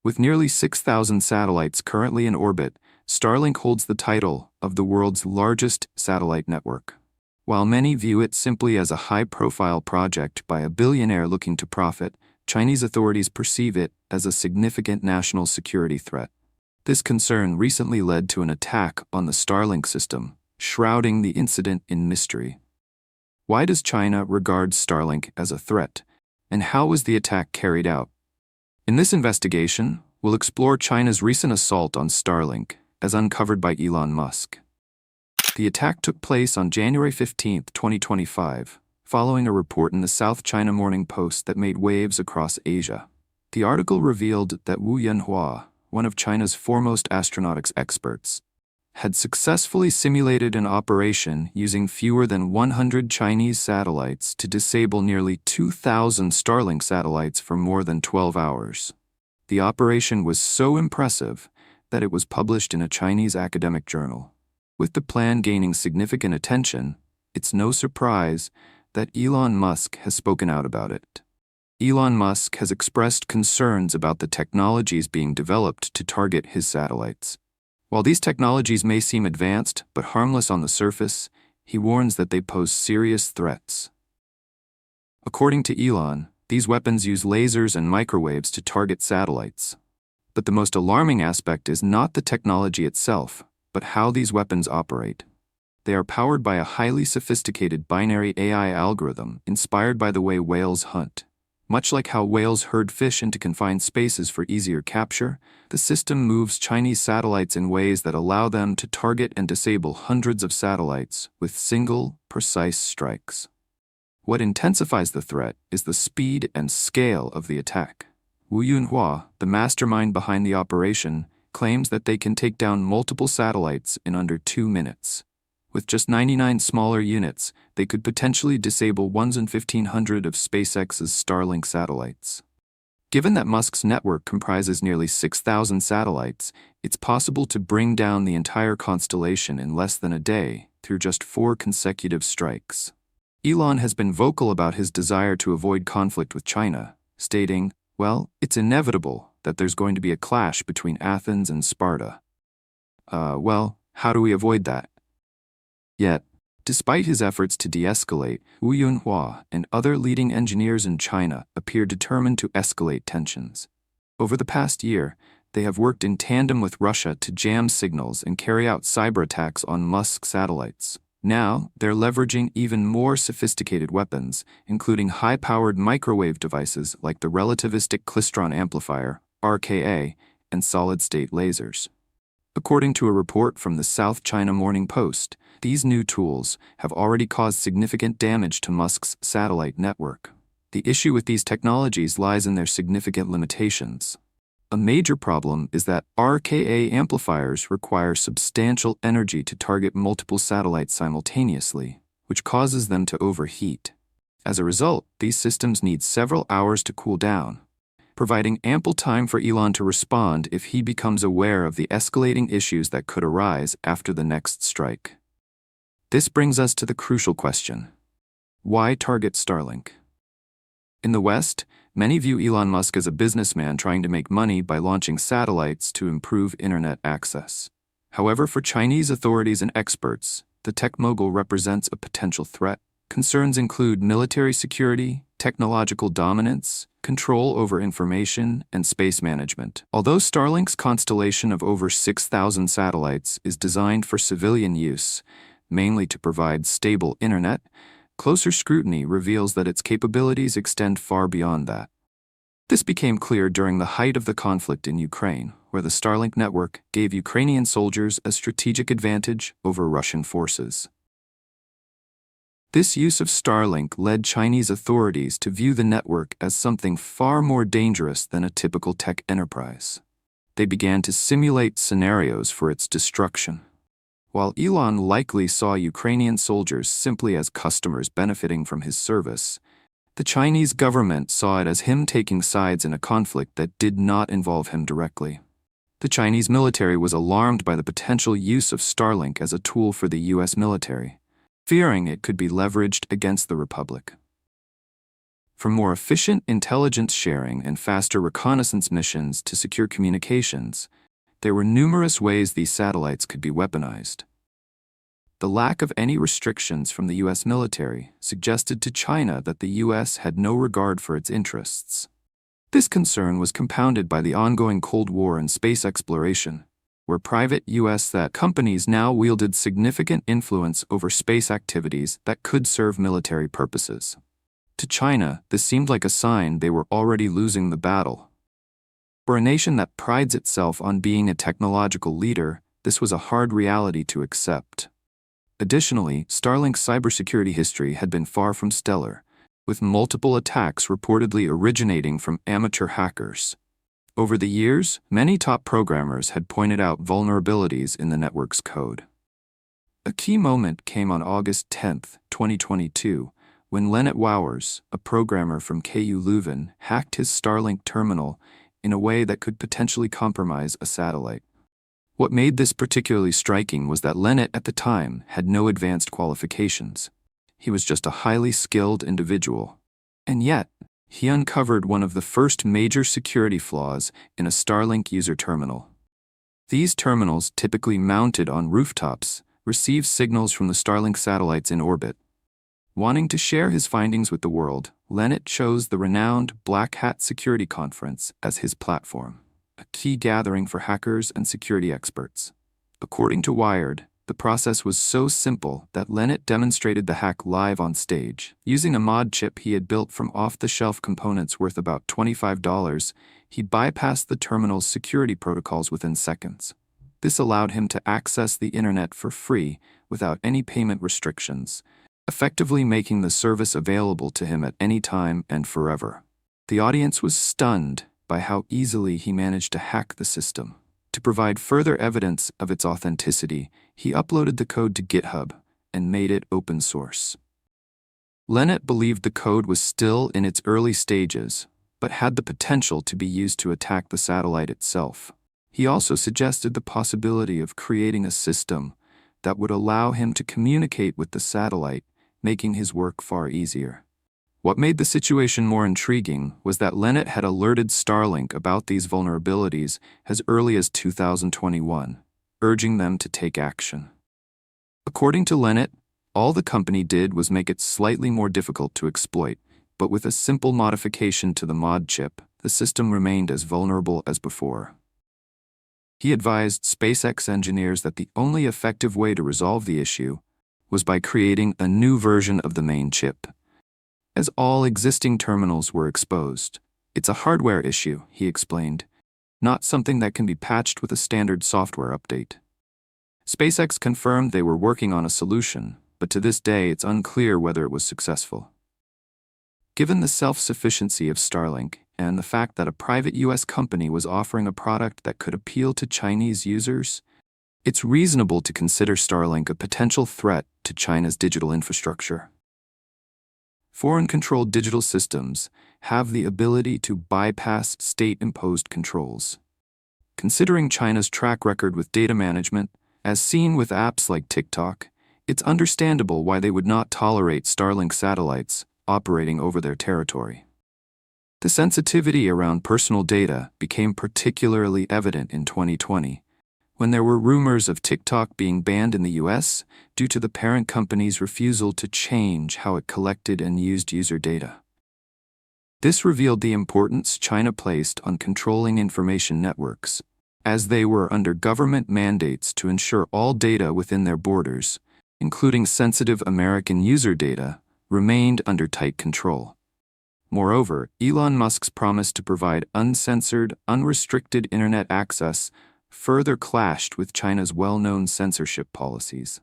With nearly 6,000 satellites currently in orbit, Starlink holds the title of the world's largest satellite network. While many view it simply as a high-profile project by a billionaire looking to profit, Chinese authorities perceive it as a significant national security threat. This concern recently led to an attack on the Starlink system, shrouding the incident in mystery. Why does China regard Starlink as a threat, and how was the attack carried out? In this investigation, we'll explore China's recent assault on Starlink, as uncovered by Elon Musk. The attack took place on January 15, 2025, following a report in the South China Morning Post that made waves across Asia. The article revealed that Wu Yanhua, one of China's foremost astronautics experts, had successfully simulated an operation using fewer than 100 Chinese satellites to disable nearly 2,000 Starlink satellites for more than 12 hours. The operation was so impressive that it was published in a Chinese academic journal. With the plan gaining significant attention, it's no surprise that Elon Musk has spoken out about it. Elon Musk has expressed concerns about the technologies being developed to target his satellites. While these technologies may seem advanced but harmless on the surface, he warns that they pose serious threats. According to Elon, these weapons use lasers and microwaves to target satellites. But the most alarming aspect is not the technology itself, but how these weapons operate. They are powered by a highly sophisticated binary AI algorithm inspired by the way whales hunt. Much like how whales herd fish into confined spaces for easier capture, the system moves Chinese satellites in ways that allow them to target and disable hundreds of satellites with single, precise strikes. What intensifies the threat is the speed and scale of the attack. Wu Yanhua, the mastermind behind the operation, claims that they can take down multiple satellites in under 2 minutes. With just 99 smaller units, they could potentially disable 1 in 1,500 of SpaceX's Starlink satellites. Given that Musk's network comprises nearly 6,000 satellites, it's possible to bring down the entire constellation in less than a day through just 4 consecutive strikes. Elon has been vocal about his desire to avoid conflict with China, stating, "Well, it's inevitable that there's going to be a clash between Athens and Sparta." Well, how do we avoid that? Yet, despite his efforts to de-escalate, Wu Yanhua and other leading engineers in China appear determined to escalate tensions. Over the past year, they have worked in tandem with Russia to jam signals and carry out cyberattacks on Musk satellites. Now, they're leveraging even more sophisticated weapons, including high-powered microwave devices like the relativistic klystron amplifier, RKA, and solid-state lasers. According to a report from the South China Morning Post, these new tools have already caused significant damage to Musk's satellite network. The issue with these technologies lies in their significant limitations. A major problem is that RKA amplifiers require substantial energy to target multiple satellites simultaneously, which causes them to overheat. As a result, these systems need several hours to cool down, providing ample time for Elon to respond if he becomes aware of the escalating issues that could arise after the next strike. This brings us to the crucial question: why target Starlink? In the West, many view Elon Musk as a businessman trying to make money by launching satellites to improve internet access. However, for Chinese authorities and experts, the tech mogul represents a potential threat. Concerns include military security, technological dominance, control over information, and space management. Although Starlink's constellation of over 6,000 satellites is designed for civilian use, mainly to provide stable internet, closer scrutiny reveals that its capabilities extend far beyond that. This became clear during the height of the conflict in Ukraine, where the Starlink network gave Ukrainian soldiers a strategic advantage over Russian forces. This use of Starlink led Chinese authorities to view the network as something far more dangerous than a typical tech enterprise. They began to simulate scenarios for its destruction. While Elon likely saw Ukrainian soldiers simply as customers benefiting from his service, the Chinese government saw it as him taking sides in a conflict that did not involve him directly. The Chinese military was alarmed by the potential use of Starlink as a tool for the US military, fearing it could be leveraged against the Republic. From more efficient intelligence sharing and faster reconnaissance missions to secure communications, there were numerous ways these satellites could be weaponized. The lack of any restrictions from the U.S. military suggested to China that the U.S. had no regard for its interests. This concern was compounded by the ongoing Cold War and space exploration, where private U.S. companies now wielded significant influence over space activities that could serve military purposes. To China, this seemed like a sign they were already losing the battle. For a nation that prides itself on being a technological leader, this was a hard reality to accept. Additionally, Starlink's cybersecurity history had been far from stellar, with multiple attacks reportedly originating from amateur hackers. Over the years, many top programmers had pointed out vulnerabilities in the network's code. A key moment came on August 10, 2022, when Leonard Wowers, a programmer from KU Leuven, hacked his Starlink terminal in a way that could potentially compromise a satellite. What made this particularly striking was that Leonard at the time had no advanced qualifications. He was just a highly skilled individual. And yet, he uncovered one of the first major security flaws in a Starlink user terminal. These terminals, typically mounted on rooftops, receive signals from the Starlink satellites in orbit. Wanting to share his findings with the world, Leonard chose the renowned Black Hat Security Conference as his platform, a key gathering for hackers and security experts. According to Wired, the process was so simple that Leonard demonstrated the hack live on stage. Using a mod chip he had built from off-the-shelf components worth about $25, he bypassed the terminal's security protocols within seconds. This allowed him to access the internet for free without any payment restrictions, effectively making the service available to him at any time and forever. The audience was stunned by how easily he managed to hack the system. To provide further evidence of its authenticity, he uploaded the code to GitHub and made it open source. Leonard believed the code was still in its early stages, but had the potential to be used to attack the satellite itself. He also suggested the possibility of creating a system that would allow him to communicate with the satellite, making his work far easier. What made the situation more intriguing was that Leonard had alerted Starlink about these vulnerabilities as early as 2021, urging them to take action. According to Leonard, all the company did was make it slightly more difficult to exploit, but with a simple modification to the mod chip, the system remained as vulnerable as before. He advised SpaceX engineers that the only effective way to resolve the issue was by creating a new version of the main chip. As all existing terminals were exposed, it's a hardware issue, he explained, not something that can be patched with a standard software update. SpaceX confirmed they were working on a solution, but to this day it's unclear whether it was successful. Given the self-sufficiency of Starlink and the fact that a private U.S. company was offering a product that could appeal to Chinese users, it's reasonable to consider Starlink a potential threat to China's digital infrastructure. Foreign-controlled digital systems have the ability to bypass state-imposed controls. Considering China's track record with data management, as seen with apps like TikTok, it's understandable why they would not tolerate Starlink satellites operating over their territory. The sensitivity around personal data became particularly evident in 2020, when there were rumors of TikTok being banned in the US due to the parent company's refusal to change how it collected and used user data. This revealed the importance China placed on controlling information networks, as they were under government mandates to ensure all data within their borders, including sensitive American user data, remained under tight control. Moreover, Elon Musk's promise to provide uncensored, unrestricted internet access further clashed with China's well-known censorship policies.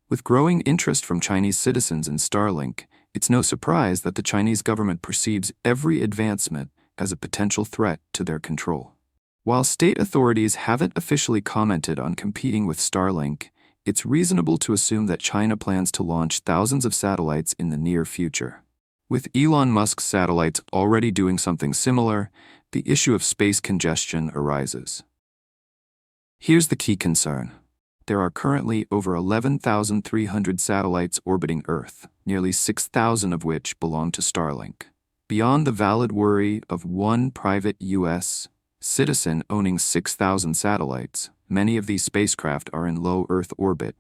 With growing interest from Chinese citizens in Starlink, it's no surprise that the Chinese government perceives every advancement as a potential threat to their control. While state authorities haven't officially commented on competing with Starlink, it's reasonable to assume that China plans to launch thousands of satellites in the near future. With Elon Musk's satellites already doing something similar, the issue of space congestion arises. Here's the key concern. There are currently over 11,300 satellites orbiting Earth, nearly 6,000 of which belong to Starlink. Beyond the valid worry of one private U.S. citizen owning 6,000 satellites, many of these spacecraft are in low Earth orbit,